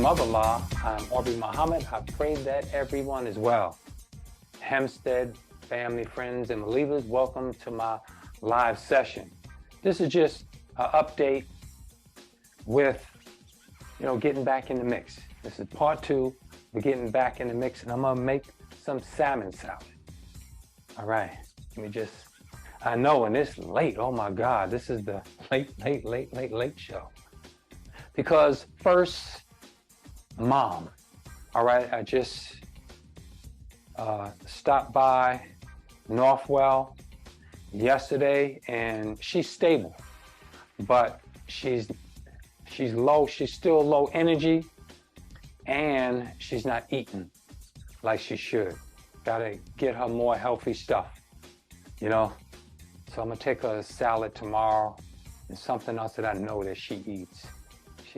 name of Allah, I'm Aubrey Muhammad. I pray that everyone is well. Hempstead, family, friends, and believers, welcome to my live session. This is just an update with, getting back in the mix. This is part 2. We're getting back in the mix, and I'm gonna make some salmon salad. All right, I know, and it's late. Oh my God, this is the late show. Because first, Mom. All right, I just stopped by Northwell yesterday, and she's stable, but she's low. She's still low energy, and she's not eating like she should. Gotta get her more healthy stuff, So I'm gonna take her a salad tomorrow and something else that I know that she eats.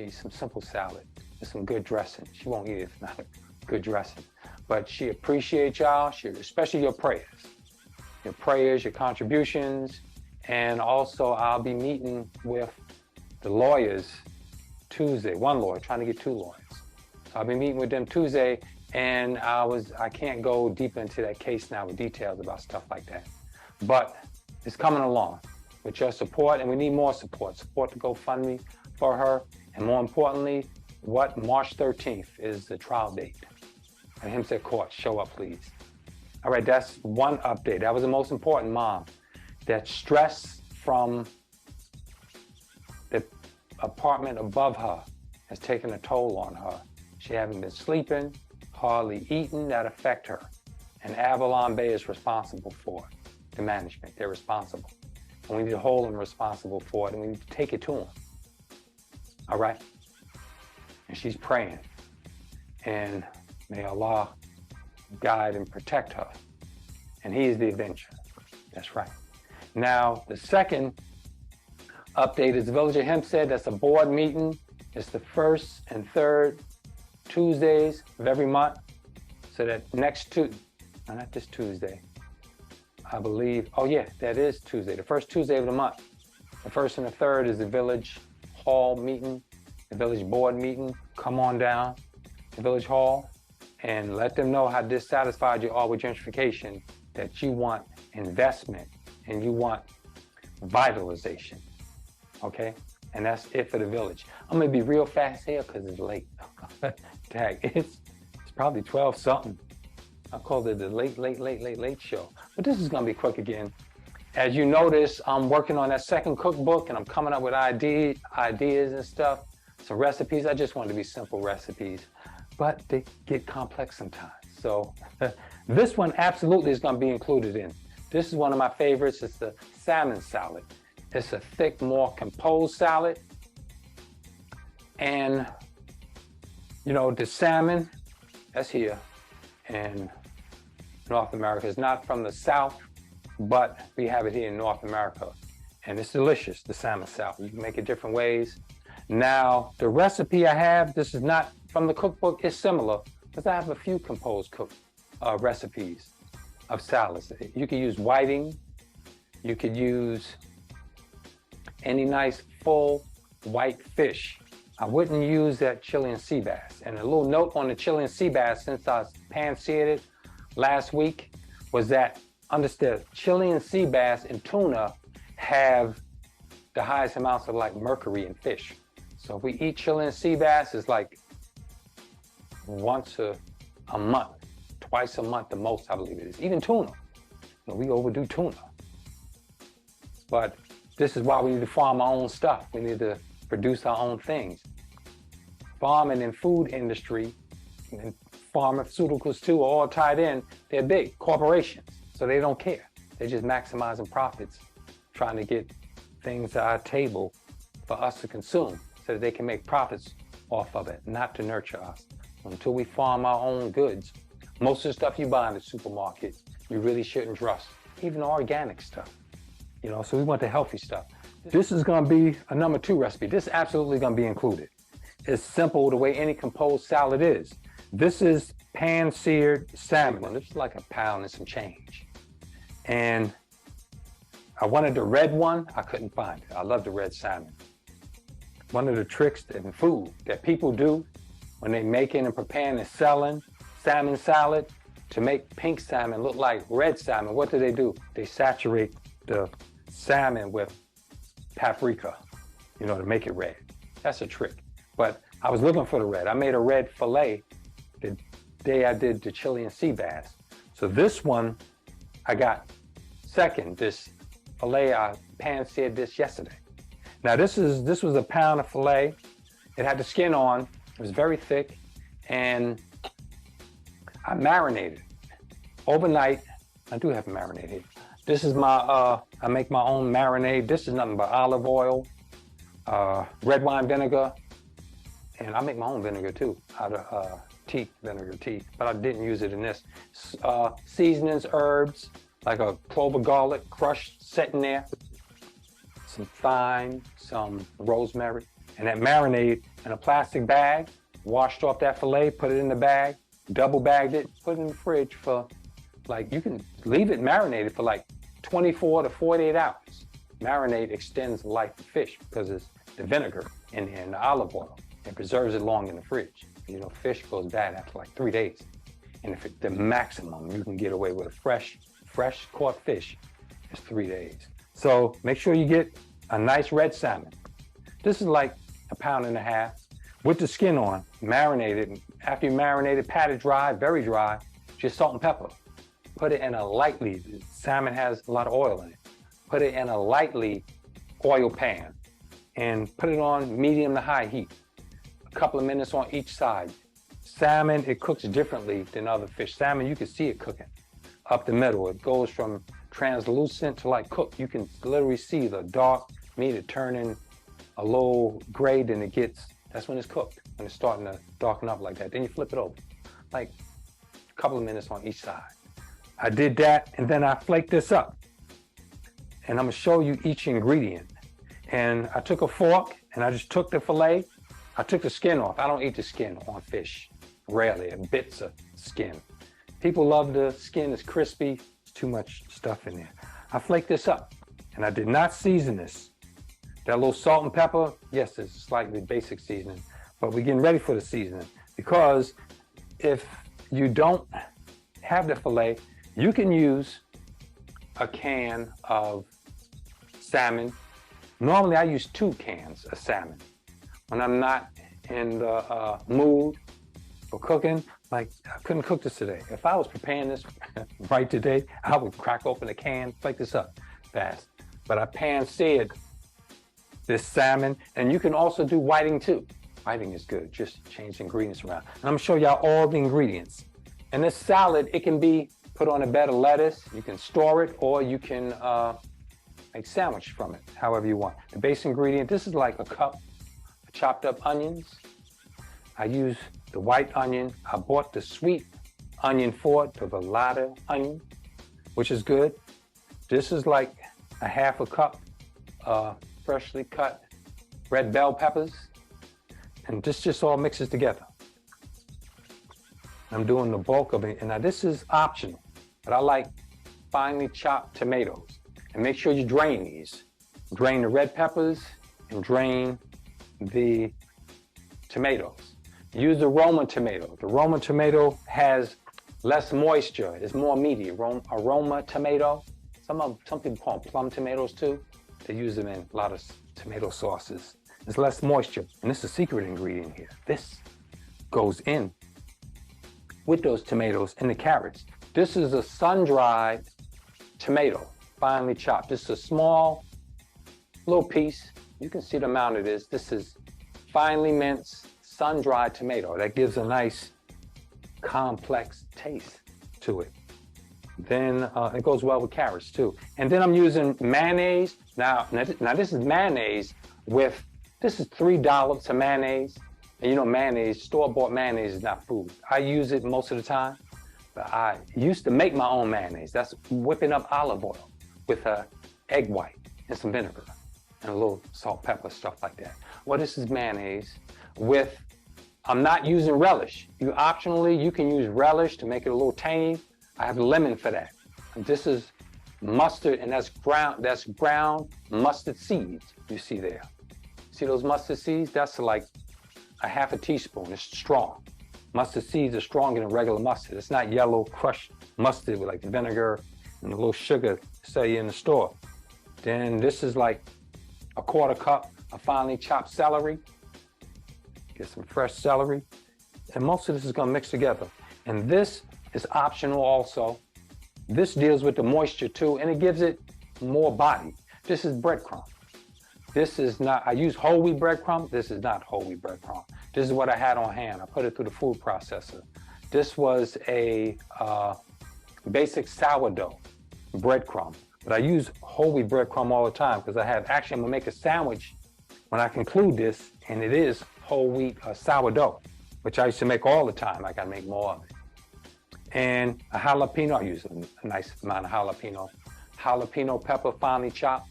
Some simple salad with some good dressing. She won't eat it if not good dressing. But she appreciates y'all, especially your prayers. Your prayers, your contributions, and also I'll be meeting with the lawyers Tuesday. One lawyer, trying to get 2 lawyers. So I'll be meeting with them Tuesday, and I can't go deep into that case now with details about stuff like that. But it's coming along with your support, and we need more support. Support to GoFundMe for her. And more importantly, March 13th is the trial date at Hempstead Court. Show up, please. All right, that's one update. That was the most important, Mom. That stress from the apartment above her has taken a toll on her. She hasn't been sleeping, hardly eating. That affect her. And AvalonBay is responsible for it. The management, they're responsible. And we need to hold them responsible for it, and we need to take it to them. All right? And she's praying. And may Allah guide and protect her. And He is the avenger. That's right. Now, the second update is the Village of Hempstead. That's a board meeting. It's the 1st and 3rd Tuesdays of every month. So that not this Tuesday, I believe. Oh yeah, that is Tuesday. The first Tuesday of the month. The 1st and the 3rd is the Village Hall meeting, the Village Board meeting. Come on down to Village Hall and let them know how dissatisfied you are with gentrification, that you want investment and you want vitalization, okay? And that's it for the village. I'm gonna be real fast here because it's late. Tag, it's probably 12 something. I called it the late show. But this is gonna be quick again. As you notice, I'm working on that second cookbook and I'm coming up with ideas and stuff, some recipes. I just want to be simple recipes, but they get complex sometimes. So this one absolutely is going to be included in. This is one of my favorites. It's the salmon salad. It's a thick, more composed salad. And, the salmon, that's here in North America. It's not from the South, but we have it here in North America. And it's delicious, the salmon salad. You can make it different ways. Now, the recipe I have, this is not from the cookbook, it's similar, because I have a few composed recipes of salads. You could use whiting. You could use any nice full white fish. I wouldn't use that Chilean sea bass. And a little note on the Chilean sea bass, since I pan-seared it last week, was that understood, Chilean sea bass and tuna have the highest amounts of mercury in fish. So if we eat Chilean sea bass, it's once a month, twice a month the most, I believe it is. Even tuna. We overdo tuna. But this is why we need to farm our own stuff. We need to produce our own things. Farming and food industry and pharmaceuticals too are all tied in. They're big corporations. So they don't care. They're just maximizing profits, trying to get things to our table for us to consume so that they can make profits off of it, not to nurture us. Until we farm our own goods, most of the stuff you buy in the supermarket, you really shouldn't trust, even the organic stuff. So we want the healthy stuff. This is gonna be a number 2 recipe. This is absolutely gonna be included. It's simple the way any composed salad is. This is pan-seared salmon. This is like £1 and some change. And I wanted the red one, I couldn't find it. I love the red salmon. One of the tricks in food that people do when they making and preparing and selling salmon salad, to make pink salmon look like red salmon, what do? They saturate the salmon with paprika, to make it red. That's a trick. But I was looking for the red. I made a red fillet the day I did the Chilean sea bass. So this one, I got second. This fillet, I pan-seared this yesterday. Now this was a pound of fillet. It had the skin on. It was very thick, and I marinated overnight. I do have marinade here. This is my, I make my own marinade. This is nothing but olive oil, red wine vinegar, and I make my own vinegar too, out of vinegar tea, but I didn't use it in this. Seasonings, herbs, like a clove of garlic, crushed, set in there. Some thyme, some rosemary, and that marinade in a plastic bag, washed off that filet, put it in the bag, double bagged it, put it in the fridge for, you can leave it marinated for 24 to 48 hours. Marinade extends the life of fish because it's the vinegar in there and the olive oil. It preserves it long in the fridge. Fish goes bad after 3 days. And if it's the maximum you can get away with a fresh caught fish is 3 days. So make sure you get a nice red salmon. This is like a pound and a half with the skin on, marinated. After you marinate it, pat it dry, very dry, just salt and pepper. Put it in a lightly, salmon has a lot of oil in it. Put it in a lightly oil pan and put it on medium to high heat. A couple of minutes on each side. Salmon, it cooks differently than other fish. Salmon, you can see it cooking up the middle. It goes from translucent to cooked. You can literally see the dark meat turning a little gray, then that's when it's cooked, when it's starting to darken up like that. Then you flip it over, a couple of minutes on each side. I did that, and then I flaked this up. And I'm gonna show you each ingredient. And I took a fork, and I just took the filet. I took the skin off. I don't eat the skin on fish, rarely, bits of skin. People love the skin, it's crispy, it's too much stuff in there. I flaked this up, and I did not season this. That little salt and pepper, yes, it's slightly basic seasoning, but we're getting ready for the seasoning, because if you don't have the filet, you can use a can of salmon. Normally I use 2 cans of salmon. When I'm not in the mood for cooking, I couldn't cook this today. If I was preparing this right today, I would crack open a can, flake this up fast. But I pan-seared this salmon, and you can also do whiting too. Whiting is good, just change the ingredients around. And I'm gonna show y'all all the ingredients. And this salad, it can be put on a bed of lettuce, you can store it, or you can make sandwich from it, however you want. The base ingredient, this is like a cup of chopped up onions. I use the white onion. I bought the sweet onion for it, the velada onion, which is good. This is like a half a cup freshly cut red bell peppers. And this just all mixes together. I'm doing the bulk of it. And now this is optional, but I like finely chopped tomatoes. And make sure you drain these. Drain the red peppers and drain the tomatoes. Use the Roma tomato. The Roma tomato has less moisture. It's more meaty. Aroma tomato. Some people call them plum tomatoes too. They use them in a lot of tomato sauces. There's less moisture. And this is a secret ingredient here. This goes in with those tomatoes and the carrots. This is a sun-dried tomato, finely chopped. This is a small little piece. You can see the amount it is. This is finely minced, sun-dried tomato. That gives a nice, complex taste to it. Then it goes well with carrots too. And then I'm using mayonnaise. Now this is mayonnaise with, this is 3 dollops of mayonnaise. And you know mayonnaise, store-bought mayonnaise is not food. I use it most of the time, but I used to make my own mayonnaise. That's whipping up olive oil with egg white and some vinegar and a little salt, pepper, stuff like that. Well, this is mayonnaise with, I'm not using relish. Optionally, you can use relish to make it a little tangy. I have lemon for that. And this is mustard, and that's ground mustard seeds you see there. See those mustard seeds? That's like a half a teaspoon. It's strong. Mustard seeds are stronger than regular mustard. It's not yellow crushed mustard with like vinegar and a little sugar sell you in the store. Then this is like a quarter cup of finely chopped celery. Get some fresh celery. And most of this is gonna mix together. And this is optional also. This deals with the moisture too, and it gives it more body. This is breadcrumb. This is not, I use whole wheat breadcrumb. This is not whole wheat breadcrumb. This is what I had on hand. I put it through the food processor. This was a basic sourdough breadcrumb. But I use whole wheat breadcrumb all the time because actually I'm gonna make a sandwich when I conclude this, and it is whole wheat sourdough, which I used to make all the time. I gotta make more of it. And a jalapeno, I use a nice amount of jalapeno. Jalapeno pepper finely chopped.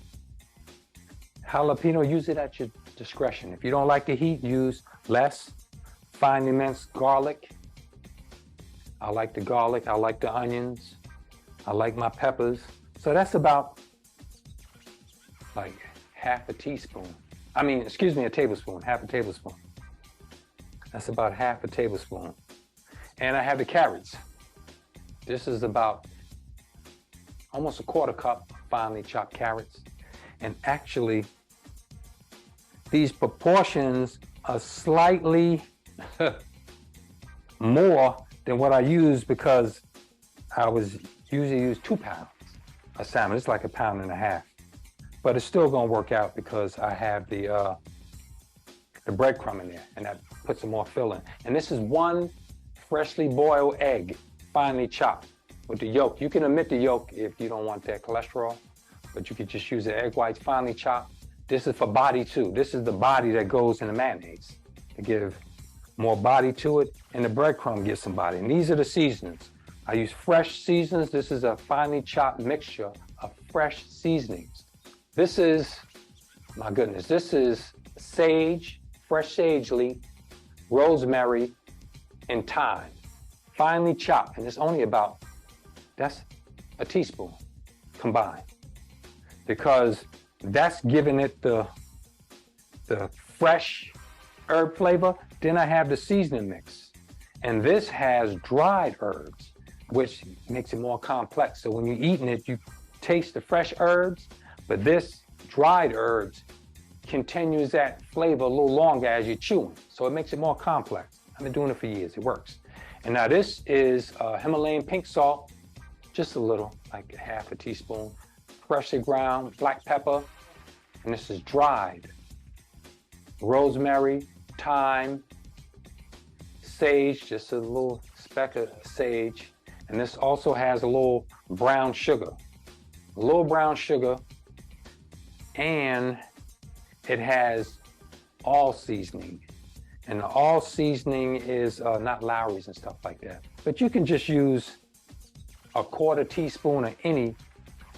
Jalapeno, use it at your discretion. If you don't like the heat, use less. Finely minced garlic. I like the garlic, I like the onions, I like my peppers. So that's about like half a teaspoon. A tablespoon, half a tablespoon. That's about half a tablespoon. And I have the carrots. This is about almost a quarter cup of finely chopped carrots. And actually, these proportions are slightly more than what I use because I was usually use 2 pounds of salmon. It's like 1.5 pounds. But it's still gonna work out because I have the breadcrumb in there, and that puts some more filling. And this is 1 freshly boiled egg, finely chopped with the yolk. You can omit the yolk if you don't want that cholesterol, but you could just use the egg whites finely chopped. This is for body too. This is the body that goes in the mayonnaise to give more body to it, and the breadcrumb gives some body. And these are the seasonings. I use fresh seasonings. This is a finely chopped mixture of fresh seasonings. This is, my goodness, this is sage, fresh sage leaf, rosemary, and thyme, finely chopped. And it's only about, that's a teaspoon combined, because that's giving it the fresh herb flavor. Then I have the seasoning mix. And this has dried herbs, which makes it more complex. So when you're eating it, you taste the fresh herbs, but this dried herbs continues that flavor a little longer as you're chewing. So it makes it more complex. I've been doing it for years, it works. And now this is Himalayan pink salt, just a little, like half a teaspoon, freshly ground black pepper, and this is dried rosemary, thyme, sage, just a little speck of sage. And this also has a little brown sugar, and it has all seasoning. And the all seasoning is not Lowry's and stuff like that. But you can just use a 1/4 teaspoon of any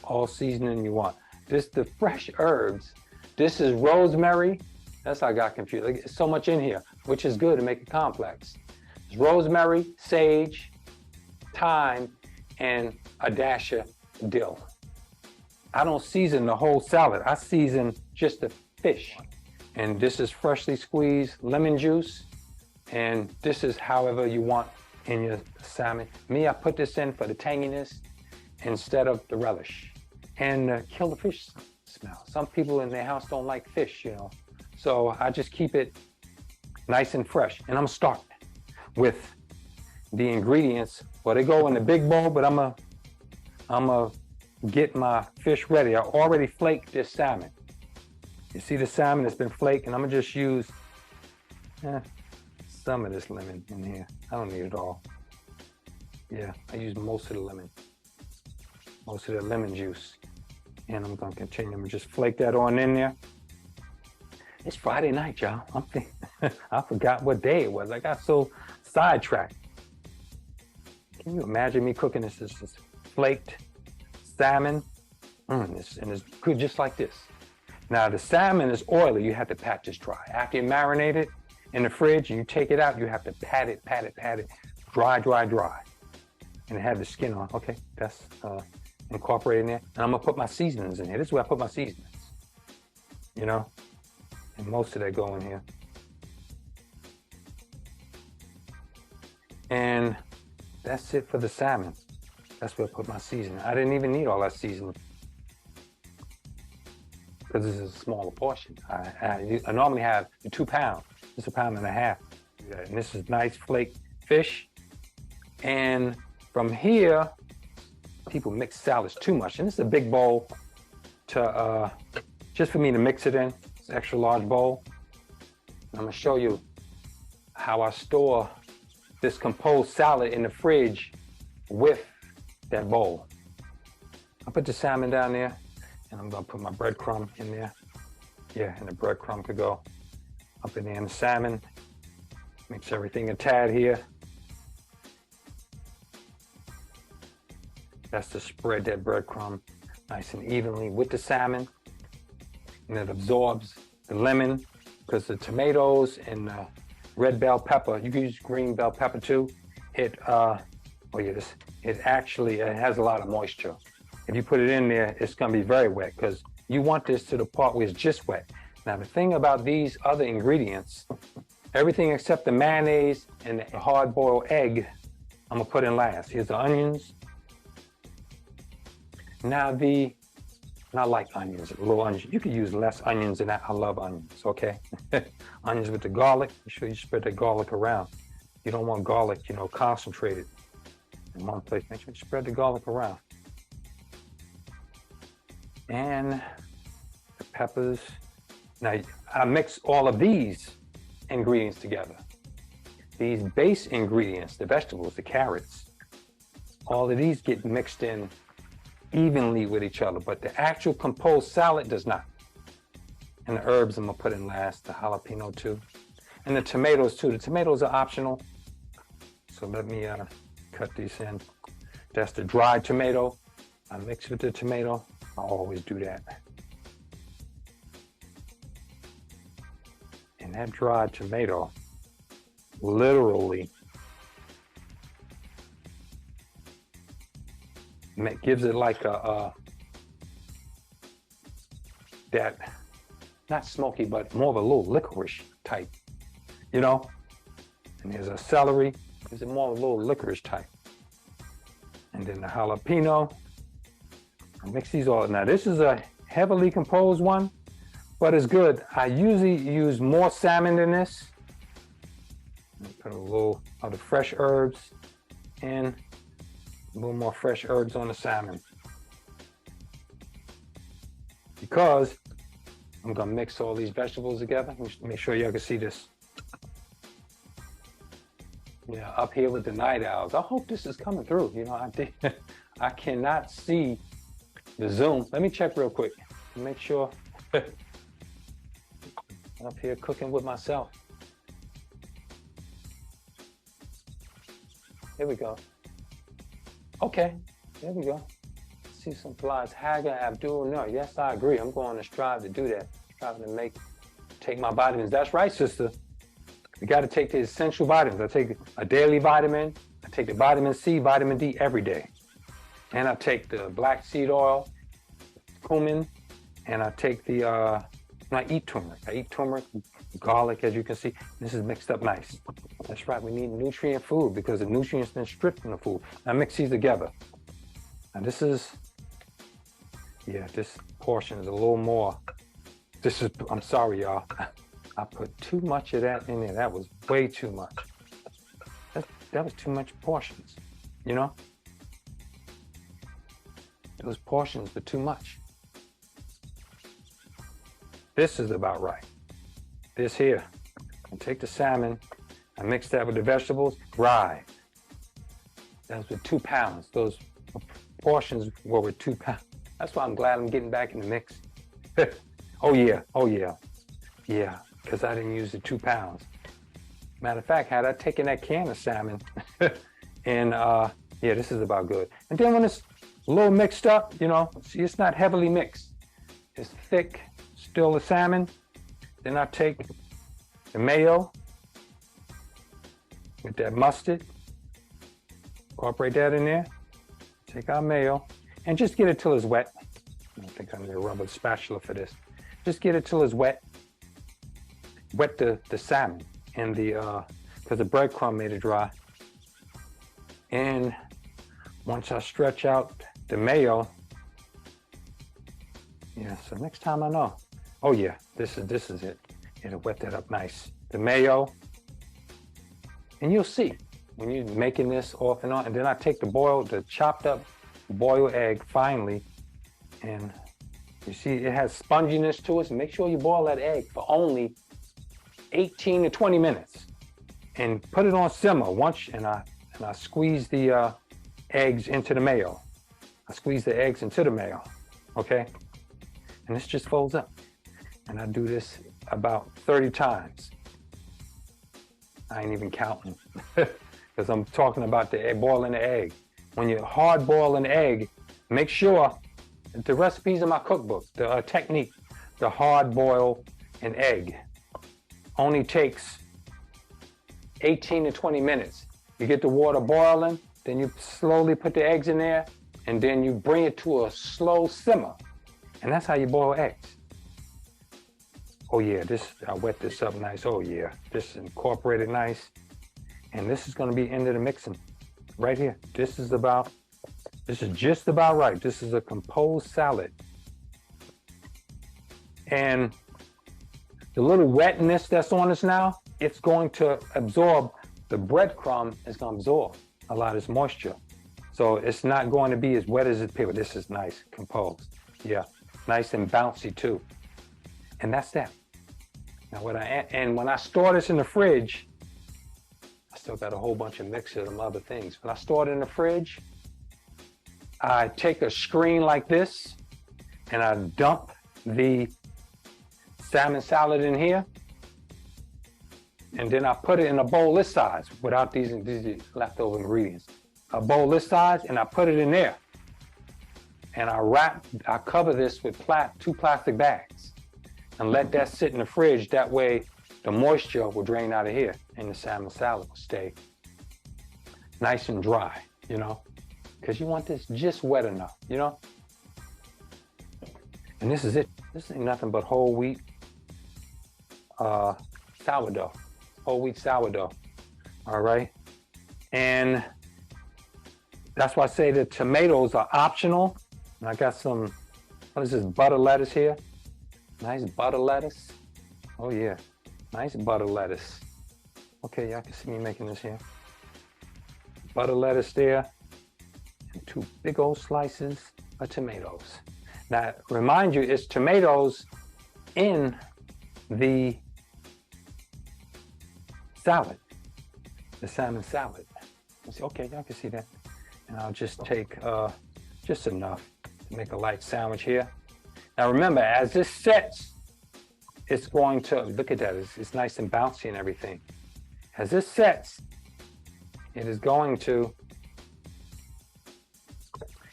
all seasoning you want. This, the fresh herbs, this is rosemary. That's how I got confused. Like, it's so much in here, which is good to make it complex. It's rosemary, sage, thyme, and a dash of dill. I don't season the whole salad. I season just the fish. And this is freshly squeezed lemon juice. And this is however you want in your salmon. Me, I put this in for the tanginess instead of the relish. And kill the fish smell. Some people in their house don't like fish, you know. So I just keep it nice and fresh. And I'm gonna start with the ingredients. Well, they go in the big bowl, but I'm gonna get my fish ready. I already flaked this salmon. You see the salmon that's been flaked, and I'm gonna just use some of this lemon in here. I don't need it all. Yeah, I use most of the lemon juice. And I'm gonna continue. I'm gonna just flake that on in there. It's Friday night, y'all. I forgot what day it was. I got so sidetracked. Can you imagine me cooking this flaked salmon? And it's good just like this. Now the salmon is oily. You have to pat this dry. After you marinate it in the fridge and you take it out, you have to pat it, dry. And it had the skin on. Okay, that's incorporated in there. And I'm gonna put my seasonings in here. This is where I put my seasonings. You know? And most of that go in here. And that's it for the salmon. That's where I put my seasoning. I didn't even need all that seasoning because this is a smaller portion. I normally have 2 pounds. It's 1.5 pounds. And this is nice flake fish. And from here, people mix salads too much. And this is a big bowl to just for me to mix it in. It's an extra large bowl. I'm gonna show you how I store this composed salad in the fridge with that bowl. I put the salmon down there, and I'm gonna put my breadcrumb in there. Yeah, and the breadcrumb could go up in there, and the salmon. Mix everything a tad here. That's to spread that breadcrumb nice and evenly with the salmon, and it absorbs the lemon, because the tomatoes and the red bell pepper, you can use green bell pepper too. It actually has a lot of moisture. If you put it in there, it's gonna be very wet because you want this to the part where it's just wet. Now the thing about these other ingredients, everything except the mayonnaise and the hard-boiled egg, I'm gonna put in last. Here's the onions. Now I like onions, little onions. You could use less onions than that. I love onions, okay? Onions with the garlic. Make sure you spread the garlic around. You don't want garlic, concentrated in one place. Make sure you spread the garlic around. And the peppers. Now, I mix all of these ingredients together. These base ingredients, the vegetables, the carrots, all of these get mixed in evenly with each other, but the actual composed salad does not. And the herbs I'm gonna put in last, the jalapeno too. And the tomatoes too. The tomatoes are optional. So let me cut these in. That's the dried tomato. I mix with the tomato. I always do that. And that dried tomato literally gives it like that, not smoky, but more of a little licorice type, And there's a celery, gives it more of a little licorice type. And then the jalapeno. I mix these all. Now this is a heavily composed one, but it's good. I usually use more salmon than this. Put a little of the fresh herbs in. A little more fresh herbs on the salmon. Because I'm gonna mix all these vegetables together. Make sure y'all can see this. Yeah, up here with the night owls. I hope this is coming through. I cannot see the zoom. Let me check real quick to make sure. Up here cooking with myself. Here we go. Okay, there we go. See some flies. Haga Abdul Nur. Yes, I agree. I'm going to strive to do that. Striving to take my vitamins. That's right, sister. You got to take the essential vitamins. I take a daily vitamin. I take the vitamin C, vitamin D every day. And I take the black seed oil, cumin, and I take I eat turmeric. I eat turmeric, garlic, as you can see. This is mixed up nice. That's right, we need nutrient food because the nutrients been stripped from the food. Now mix these together. Now this portion is a little more. I'm sorry, y'all. I put too much of that in there. That was way too much. That was too much portions, Those portions were too much. This is about right. This here. I take the salmon, I mix that with the vegetables, right. That's with 2 pounds. Those portions were with 2 pounds. That's why I'm glad I'm getting back in the mix. Oh yeah. Yeah, because I didn't use the 2 pounds. Matter of fact, had I taken that can of salmon, and this is about good. And then when it's a little mixed up, see, it's not heavily mixed. It's thick, still the salmon. Then I take the mayo with that mustard, incorporate that in there. Take our mayo and just get it till it's wet. I don't think I need a rubber spatula for this. Just get it till it's wet. Wet the salmon and because the breadcrumb made it dry. And once I stretch out the mayo, yeah, so next time I know. Oh yeah, this is it. It'll wet that up nice. The mayo, and you'll see when you're making this off and on. And then I take the chopped up boiled egg finally, and you see it has sponginess to it. So make sure you boil that egg for only 18 to 20 minutes, and put it on simmer once. And I squeeze the eggs into the mayo. I squeeze the eggs into the mayo, okay? And this just folds up. And I do this about 30 times. I ain't even counting because I'm talking about the egg, boiling the egg. When you hard boil an egg, make sure the recipes in my cookbook, the technique, the hard boil an egg only takes 18 to 20 minutes. You get the water boiling, then you slowly put the eggs in there, and then you bring it to a slow simmer. And that's how you boil eggs. Oh yeah, I wet this up nice. Oh yeah, this incorporated nice. And this is gonna be into the mixing right here. This is just about right. This is a composed salad. And the little wetness that's on us now, it's going to absorb, the breadcrumb is gonna absorb a lot of this moisture. So it's not going to be as wet as it appears. This is nice, composed. Yeah, nice and bouncy too. And that's that. Now when I store this in the fridge, I still got a whole bunch of mixes of other things. When I store it in the fridge, I take a screen like this and I dump the salmon salad in here. And then I put it in a bowl this size without these leftover ingredients. A bowl this size, and I put it in there. And I cover this with 2 plastic bags and let that sit in the fridge. That way the moisture will drain out of here and the salmon salad will stay nice and dry, you know, because you want this just wet enough, you know. And this is it. This ain't nothing but whole wheat sourdough, whole wheat sourdough, all right? And that's why I say the tomatoes are optional. And I got some, what is this, butter lettuce here? Nice butter lettuce. Oh yeah, nice butter lettuce. Okay, y'all can see me making this here. Butter lettuce there, and 2 big old slices of tomatoes. Now, remind you, it's tomatoes in the salad, the salmon salad. Okay, y'all can see that. And I'll just take just enough to make a light sandwich here. Now remember, as this sets, it's going to, look at that, it's nice and bouncy and everything. As this sets, it is going to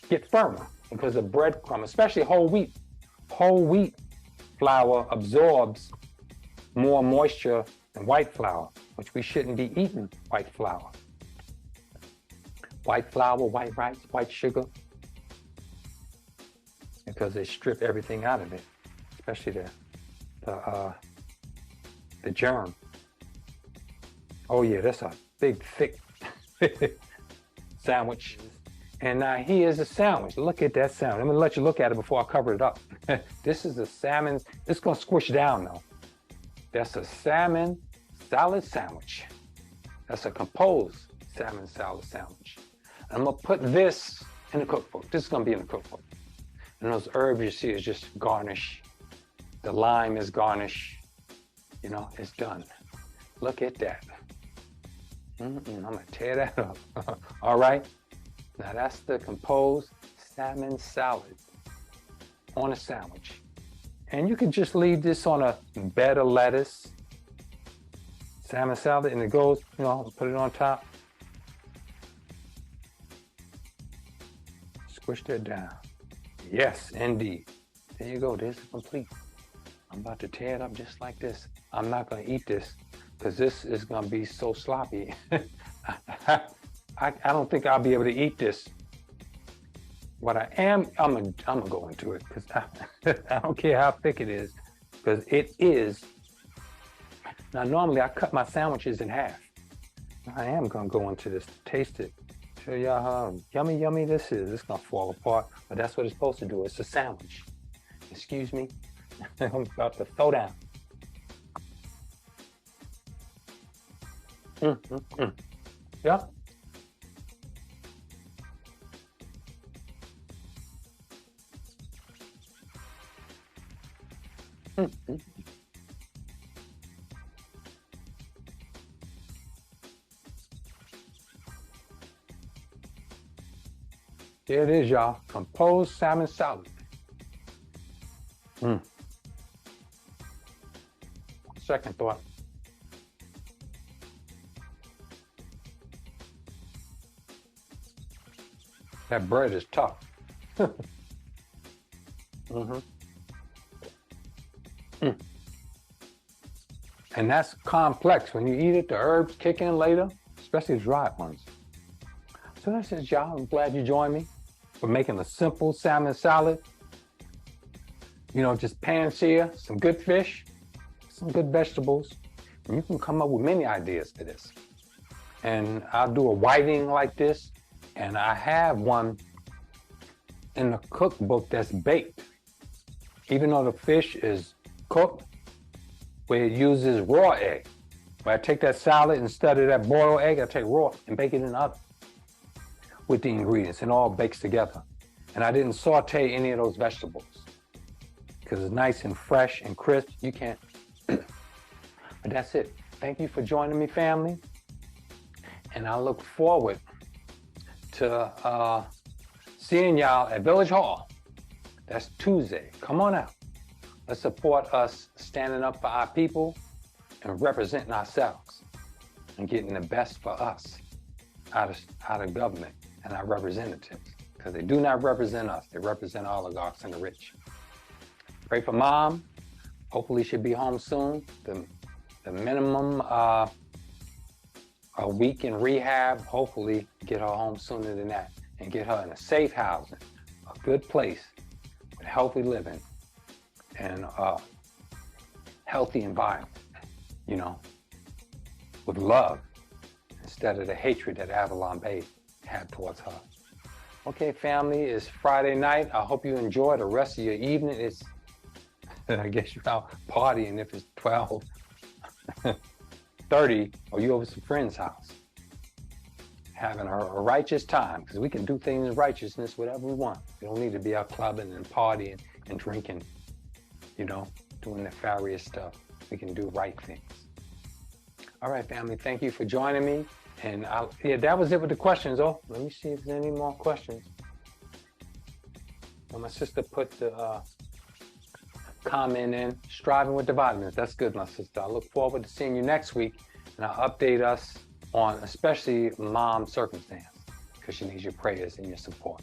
get firmer because the breadcrumb, especially whole wheat flour absorbs more moisture than white flour, which we shouldn't be eating white flour. White flour, white rice, white sugar, because they strip everything out of it, especially the germ. Oh yeah, that's a big, thick sandwich. And now here's a sandwich. Look at that sandwich. I'm gonna let you look at it before I cover it up. This is a salmon, it's gonna squish down though. That's a salmon salad sandwich. That's a composed salmon salad sandwich. I'm gonna put this in the cookbook. This is gonna be in the cookbook. And those herbs you see is just garnish. The lime is garnish. You know, it's done. Look at that. I'm gonna tear that up. All right. Now that's the composed salmon salad on a sandwich. And you can just leave this on a bed of lettuce, salmon salad, and it goes, you know, put it on top. Squish that down. Yes, indeed. There you go, this is complete. I'm about to tear it up just like this. I'm not gonna eat this because this is gonna be so sloppy. I don't think I'll be able to eat this. What I am, I'm gonna go into it because I don't care how thick it is, because it is. Now normally I cut my sandwiches in half. I am gonna go into this, taste it, Show y'all how yummy this is. It's gonna fall apart, but that's what it's supposed to do. It's a sandwich. Excuse me. I'm about to throw down. Yeah. Here it is, y'all. Composed salmon salad. Second thought. That bread is tough. And that's complex. When you eat it, the herbs kick in later, especially dry ones. So that's it, y'all. I'm glad you joined me for making a simple salmon salad. You know, just pan-sear, some good fish, some good vegetables. And you can come up with many ideas for this. And I'll do a whiting like this. And I have one in the cookbook that's baked. Even though the fish is cooked, where it uses raw egg. Where I take that salad, instead of that boiled egg, I take raw and bake it in the oven with the ingredients, and all bakes together. And I didn't saute any of those vegetables because it's nice and fresh and crisp. You can't. But that's it. Thank you for joining me, family. And I look forward to seeing y'all at Village Hall. That's Tuesday. Come on out. Let's support us standing up for our people and representing ourselves and getting the best for us out of government and our representatives, because they do not represent us. They represent oligarchs and the rich. Pray for Mom. Hopefully she'll be home soon. The minimum a week in rehab. Hopefully get her home sooner than that and get her in a safe housing, a good place with healthy living and a healthy environment, you know, with love instead of the hatred that AvalonBay had towards her. Okay, family, it's Friday night. I hope you enjoy the rest of your evening. It's, I guess you're out partying if it's 12:30 or you over some friend's house. Having a righteous time, because we can do things in righteousness whatever we want. We don't need to be out clubbing and partying and drinking, you know, doing nefarious stuff. We can do right things. All right, family, thank you for joining me. And yeah, that was it with the questions. Oh, let me see if there's any more questions. Well, my sister put the comment in, striving with the vitamins. That's good, my sister. I look forward to seeing you next week, and I'll update us on especially Mom's circumstance, because she needs your prayers and your support.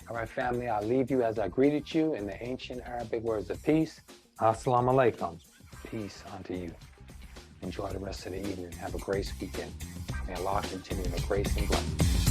All right, family, I'll leave you as I greeted you in the ancient Arabic words of peace. Assalamu alaikum. Peace unto you. Enjoy the rest of the evening. Have a great weekend. May Allah continue to grace and bless.